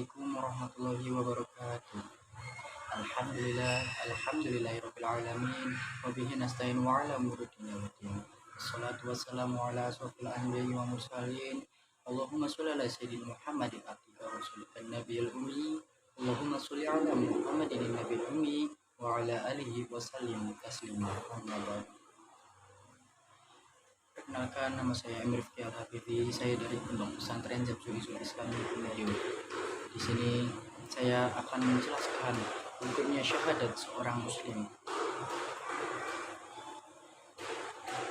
Assalamualaikum warahmatullahi wabarakatuh. Alhamdulillahirabbil alamin wa bihi nasta'in wa ala umuri dunya waddin. Wassalatu wassalamu ala asrofil anbiya'i wa mursalin. Allahumma sholli ala sayyidina Muhammadin abdika wa rasulika nabiyil ummi. Allahumma sholli ala Muhammadin nabiyil ummi wa ala alihi wa sallim taslima. Amma ba'd. Perkenalkan, nama saya Emir Rifki Al-Hafidhi. Saya dari Pondok Pesantren Jamsul Islam Melayu. Di sini saya akan menjelaskan hukumnya syahadat seorang muslim.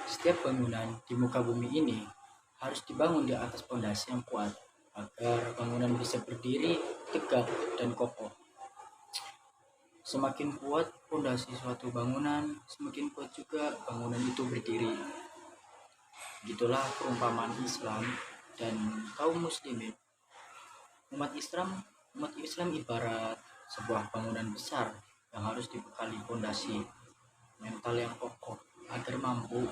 Setiap bangunan di muka bumi ini harus dibangun di atas pondasi yang kuat agar bangunan bisa berdiri tegak dan kokoh. Semakin kuat pondasi suatu bangunan, semakin kuat juga bangunan itu berdiri. Begitulah perumpamaan Islam dan kaum muslimin. Umat Islam ibarat sebuah bangunan besar yang harus dibekali pondasi mental yang kokoh agar mampu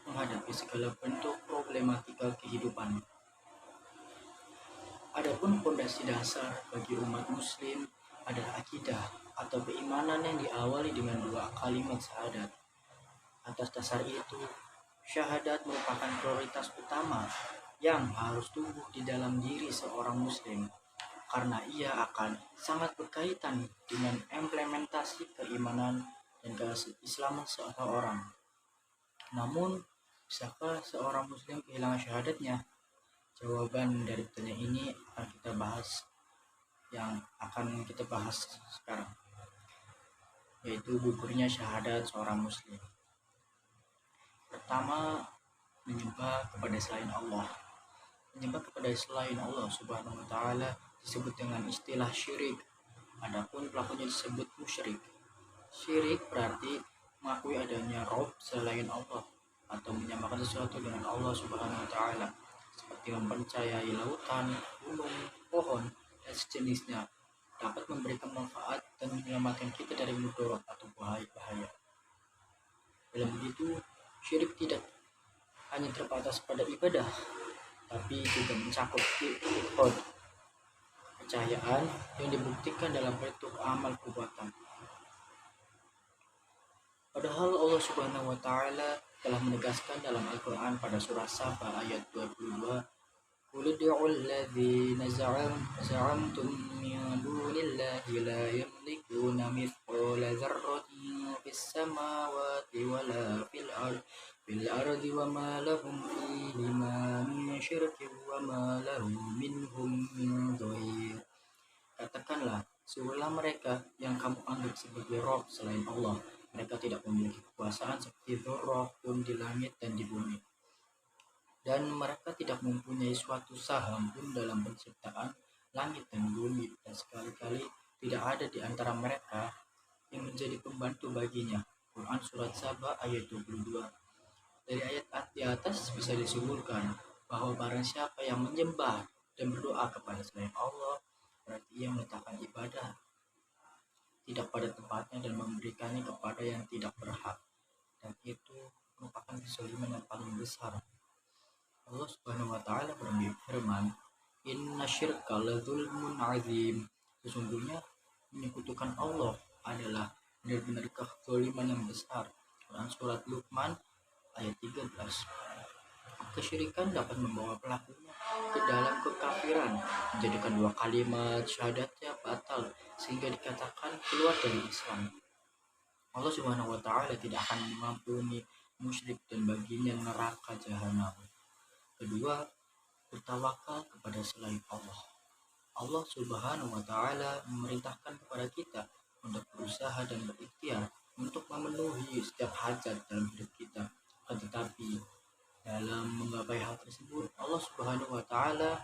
menghadapi segala bentuk problematika kehidupan. Adapun pondasi dasar bagi umat muslim adalah akidah atau keimanan yang diawali dengan dua kalimat syahadat. Atas dasar itu, syahadat merupakan prioritas utama yang harus tumbuh di dalam diri seorang muslim, karena ia akan sangat berkaitan dengan implementasi keimanan dan keislaman seseorang. Namun, bisakah seorang muslim kehilangan syahadatnya? Jawaban dari pertanyaan ini akan kita bahas sekarang, yaitu gugurnya syahadat seorang muslim. Pertama, menyembah kepada selain Allah. Menyembah kepada selain Allah Subhanahu wa taala disebut dengan istilah syirik. Adapun pelakunya disebut musyrik. Syirik berarti mengakui adanya Rob selain Allah atau menyamakan sesuatu dengan Allah Subhanahu wa taala, seperti mempercayai lautan, gunung, pohon, dan sejenisnya dapat memberikan manfaat dan menyelamatkan kita dari mudarat atau bahaya. Dalam begitu, syirik tidak hanya terbatas pada ibadah, tapi juga mencakup i'tiqad, kepercayaan yang dibuktikan dalam bentuk amal perbuatan. Padahal Allah Subhanahu wa taala telah menegaskan dalam Al-Qur'an pada surah Saba ayat 22, "Qul ud'ul ladzina za'amtum min dunillahi la yamlikuna mithqala dzarratin fis samawati wala fil ardi wa ma lahum fihima min syirkin wa ma lahu minhum min dhahir." Katakanlah, sesungguhnya mereka yang kamu anggap sebagai Rob selain Allah, mereka tidak memiliki kekuasaan seperti dzarrah pun di langit dan di bumi. Dan mereka tidak mempunyai suatu saham pun dalam penciptaan langit dan bumi, dan sekali-kali tidak ada di antara mereka yang menjadi pembantu baginya. Quran Surat Saba ayat 22. Dari ayat di atas bisa disimpulkan bahwa barang siapa yang menyembah dan berdoa kepada selain Allah, berarti ia meletakkan ibadah tidak pada tempatnya dan memberikannya kepada yang tidak berhak, dan itu merupakan kezaliman yang paling besar. Allah Subhanahu wa taala berfirman, "Inna syirka ladzulmun azim." Sesungguhnya menyekutukan Allah adalah benar-benar kezaliman yang besar. Quran Surat Luqman ayat 13. Kesyirikan dapat membawa pelakunya ke dalam kekafiran, menjadikan dua kalimat syahadatnya batal sehingga dikatakan keluar dari Islam. Allah Subhanahu wa taala tidak akan mengampuni musyrik dan baginya neraka jahanam. Kedua, bertawakal kepada selain Allah. Allah Subhanahu wa taala memerintahkan kepada kita untuk berusaha dan berikhtiar untuk memenuhi setiap hajat dalam hidup kita. Tetapi dalam menggapai hal tersebut, Allah Subhanahu wa taala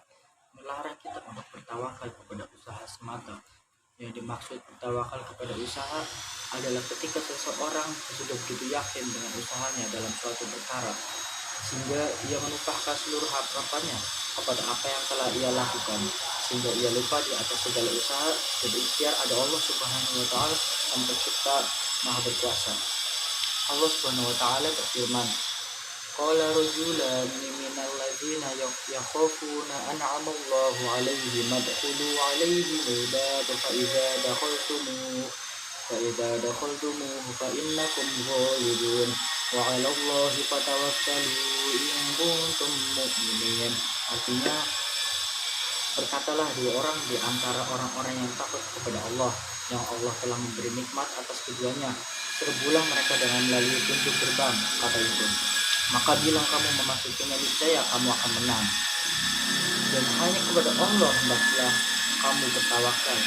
melarang kita untuk bertawakal kepada usaha semata. Yang dimaksud bertawakal kepada usaha adalah ketika seseorang sudah begitu yakin dengan usahanya dalam suatu perkara, sehingga ia menumpahkan seluruh harapannya kepada apa yang telah ia lakukan, sehingga ia lupa di atas segala usaha dan ikhtiar ada Allah Subhanahu wa taala yang pencipta maha berkuasa. Allah Subhanahu wa taala berfirman, "Qala rajulan minal alladzina yakhafuna an'ama Allahu 'alaihim adkhulu 'alaihim al-baba fa idza dakhaltumuhu fa innakum ghalibun wa 'ala Allahi fatawakkalu in kuntum mu'minin. Artinya, berkatalah dua orang di antara orang-orang yang takut kepada Allah, yang Allah telah memberi nikmat atas keduanya. Serbulah mereka dengan melalui pintu gerbang, kata itu. Maka bilang kamu memasukinya, niscaya kamu akan menang. Dan hanya kepada Allah hendaklah kamu bertawakal,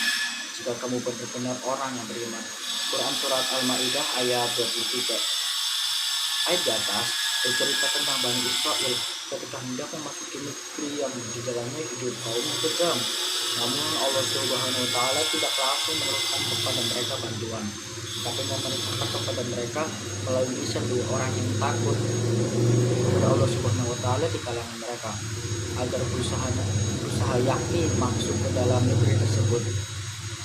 jika kamu benar-benar orang yang beriman. Quran Surat Al-Ma'idah ayat 23. Ayat di atas bercerita tentang Bani Israel ketika hendak memasuki negeri yang di dalamnya hidup kaum yang kejam. Namun Allah Subhanahu wa Ta'ala tidak langsung meneruskan kepada mereka bantuan, tapi memerintahkan kepada mereka melalui lisan dua orang yang takut kepada Allah Subhanahu wa Ta'ala di kalangan mereka, agar berusaha yakni masuk ke dalam negeri tersebut.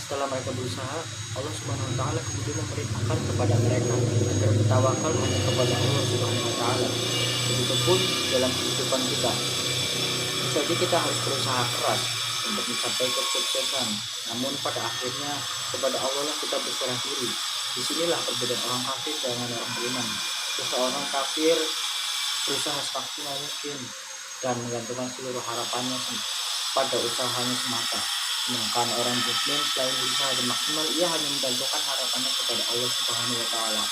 Setelah mereka berusaha, Allah Subhanahu wa Ta'ala kemudian memerintahkan kepada mereka agar bertawakal hanya kepada Allah Subhanahu wa Ta'ala. Begitupun dalam kehidupan kita, saja kita harus berusaha keras untuk mencapai kesuksesan, namun pada akhirnya kepada Allah lah kita berserah diri. Disinilah perbedaan orang kafir dengan orang beriman. Seseorang kafir berusaha semaksimal mungkin dan menggantungkan seluruh harapannya pada usahanya semata. Sedangkan orang muslim selain berusaha dan maksimal, ia hanya menggantungkan harapannya kepada Allah Subhanahu wa Ta'ala.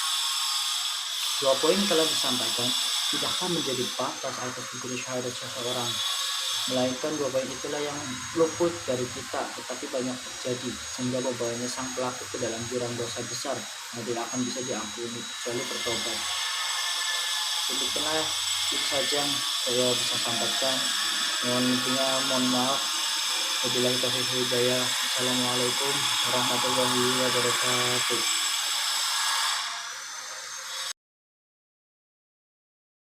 Dua poin telah disampaikan tidaklah menjadi batas atas diberi syahadat seseorang, melainkan dua poin itulah yang luput dari kita tetapi banyak terjadi, sehingga membawanya sang pelaku ke dalam jurang dosa besar yang tidak akan bisa diampuni kecuali bertobat. Demikianlah itu saja yang saya bisa sampaikan. Mohon maaf. Wabillahi taufiq wal hidayah. Assalamualaikum warahmatullahi wabarakatuh.